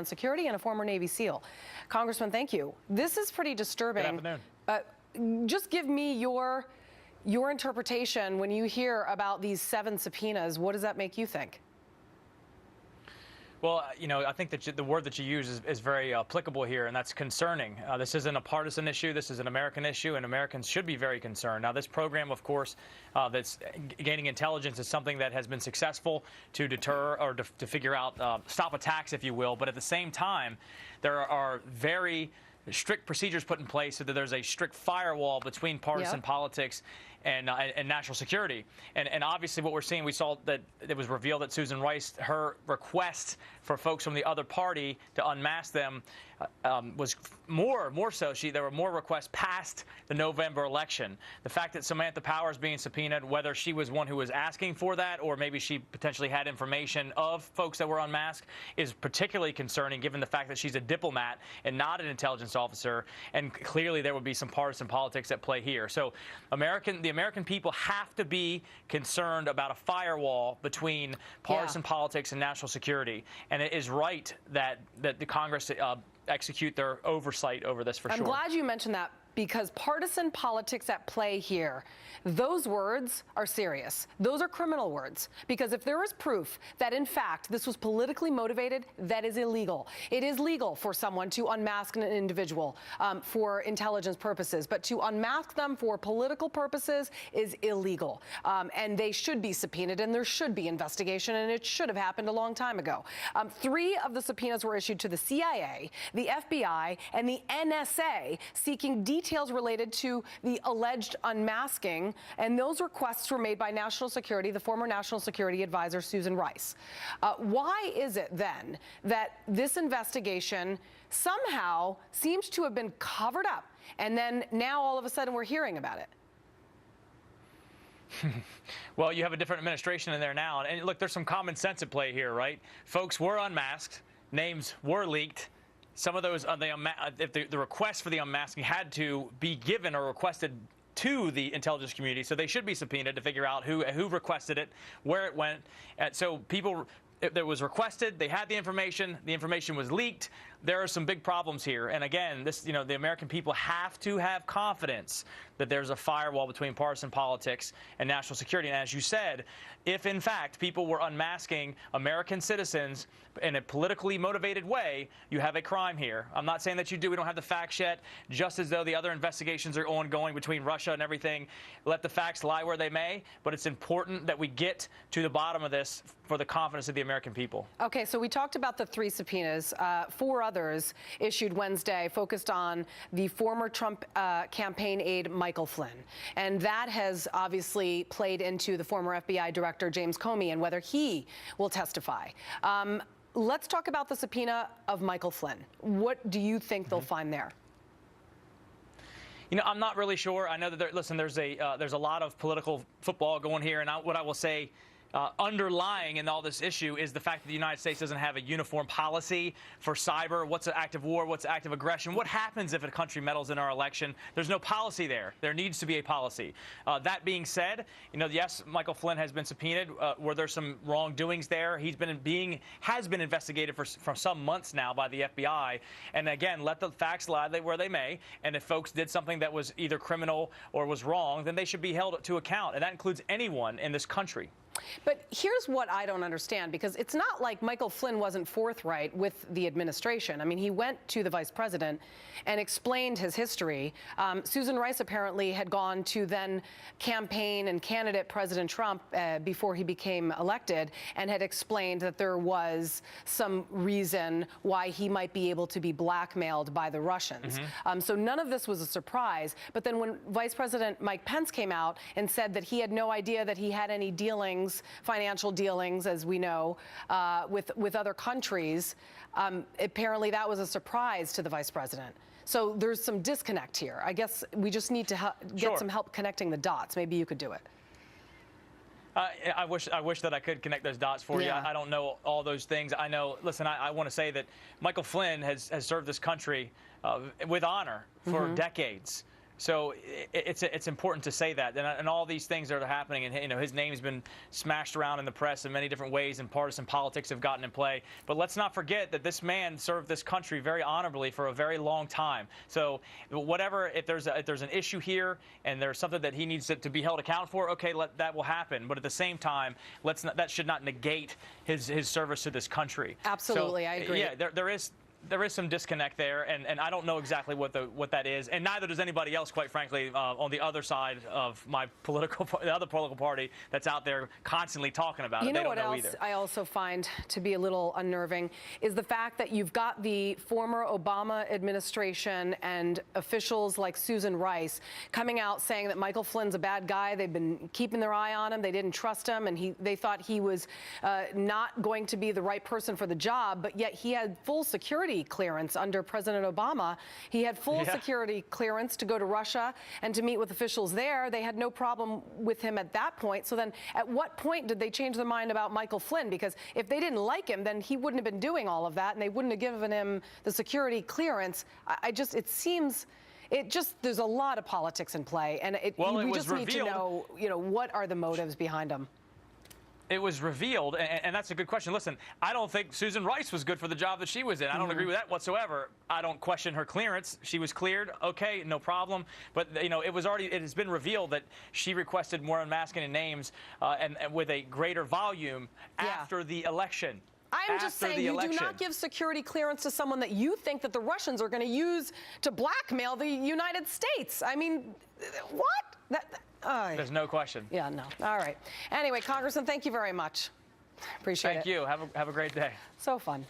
Security and a former Navy SEAL. Congressman, thank you. This is pretty disturbing. Good afternoon. Just give me your interpretation when you hear about these 7 subpoenas. What does that make you think? Well, you know, I think that the word that you use is very applicable here, and that's concerning. This isn't a partisan issue. This is an American issue, and Americans should be very concerned. Now, this program, of course, that's gaining intelligence is something that has been successful to deter or to figure out, stop attacks, if you will. But at the same time, there are very strict procedures put in place so that there's a strict firewall between partisan politics and national security. And obviously what we're seeing, we saw that it was revealed that Susan Rice, her request for folks from the other party to unmask them was more so. There were more requests past the November election. The fact that Samantha Power is being subpoenaed, whether she was one who was asking for that or maybe she potentially had information of folks that were unmasked, is particularly concerning given the fact that she's a diplomat and not an intelligence officer, and clearly there would be some partisan politics at play here. So the American people have to be concerned about a firewall between partisan politics and national security, and it is right that the Congress execute their oversight over this for sure. I'm glad you mentioned that, because partisan politics at play here, those words are serious. Those are criminal words, because if there is proof that, in fact, this was politically motivated, that is illegal. It is legal for someone to unmask an individual for intelligence purposes, but to unmask them for political purposes is illegal. And they should be subpoenaed, and there should be investigation, and it should have happened a long time ago. 3 of the subpoenas were issued to the CIA, the FBI, and the NSA, seeking details related to the alleged unmasking, and those requests were made by National Security, the former National Security Advisor Susan Rice. Why is it then that this investigation somehow seems to have been covered up, and then now all of a sudden we're hearing about it? Well, you have a different administration in there now, and look, there's some common sense at play here, right? Folks were unmasked, names were leaked. Some of those, if the request for the unmasking had to be given or requested to the intelligence community, so they should be subpoenaed to figure out who requested it, where it went. So people, it was requested, they had the information was leaked. There are some big problems here. And again, the American people have to have confidence that there's a firewall between partisan politics and national security. And as you said, if in fact people were unmasking American citizens in a politically motivated way, you have a crime here. I'm not saying that you do. We don't have the facts yet, just as though the other investigations are ongoing between Russia and everything. Let the facts lie where they may, but it's important that we get to the bottom of this for the confidence of the American people. Okay, so we talked about the 3 subpoenas. 4 others issued Wednesday focused on the former Trump campaign aide Michael Flynn. And that has obviously played into the former FBI Director James Comey and whether he will testify. Let's talk about the subpoena of Michael Flynn. What do you think they'll find there? You know, I'm not really sure. I know that there's a lot of political football going here, and what I will say, underlying in all this issue is the fact that the United States doesn't have a uniform policy for cyber. What's an act of war? What's active aggression? What happens if a country meddles in our election? There's no policy there. There needs to be a policy. That being said, you know, yes, Michael Flynn has been subpoenaed. Were there some wrongdoings there? Has been investigated for some months now by the FBI. And again, let the facts lie where they may. And if folks did something that was either criminal or was wrong, then they should be held to account. And that includes anyone in this country. But here's what I don't understand, because it's not like Michael Flynn wasn't forthright with the administration. I mean, he went to the vice president and explained his history. Susan Rice apparently had gone to then campaign and candidate President Trump before he became elected and had explained that there was some reason why he might be able to be blackmailed by the Russians. So none of this was a surprise. But then when Vice President Mike Pence came out and said that he had no idea that he had any dealings, financial dealings, as we know, with other countries, apparently that was a surprise to the vice president. So there's some disconnect here. I guess we just need to get some help connecting the dots. Maybe you could do it. I wish that I could connect those dots for you. I don't know all those things. I know. Listen, I want to say that Michael Flynn has served this country with honor for decades. So it's important to say that, and all these things that are happening, and his name's been smashed around in the press in many different ways, and partisan politics have gotten in play. But let's not forget that this man served this country very honorably for a very long time. So whatever, if there's an issue here and there's something that he needs to be held accountable for, okay, that will happen. But at the same time, that should not negate his service to this country. Absolutely, so, I agree. Yeah, there is some disconnect there, and I don't know exactly what that is, and neither does anybody else, quite frankly, on the other side of the other political party that's out there constantly talking about it. You know they don't what know else either. I also find to be a little unnerving is the fact that you've got the former Obama administration and officials like Susan Rice coming out saying that Michael Flynn's a bad guy. They've been keeping their eye on him. They didn't trust him, and they thought he was not going to be the right person for the job, but yet he had full security clearance under President Obama. He had full security clearance to go to Russia and to meet with officials there. They had no problem with him at that point. So then at what point did they change their mind about Michael Flynn? Because if they didn't like him, then he wouldn't have been doing all of that, and they wouldn't have given him the security clearance. There's a lot of politics in play, and we just need to know, what are the motives behind them. It was revealed, and that's a good question. Listen, I don't think Susan Rice was good for the job that she was in. I don't agree with that whatsoever. I don't question her clearance. She was cleared. Okay, no problem. But, it has been revealed that she requested more unmasking and names and with a greater volume after the election. I'm just saying you do not give security clearance to someone that you think that the Russians are going to use to blackmail the United States. I mean, what? There's no question. Yeah, no. All right. Anyway, Congressman, thank you very much. Appreciate it. Thank you. Have a great day. So fun.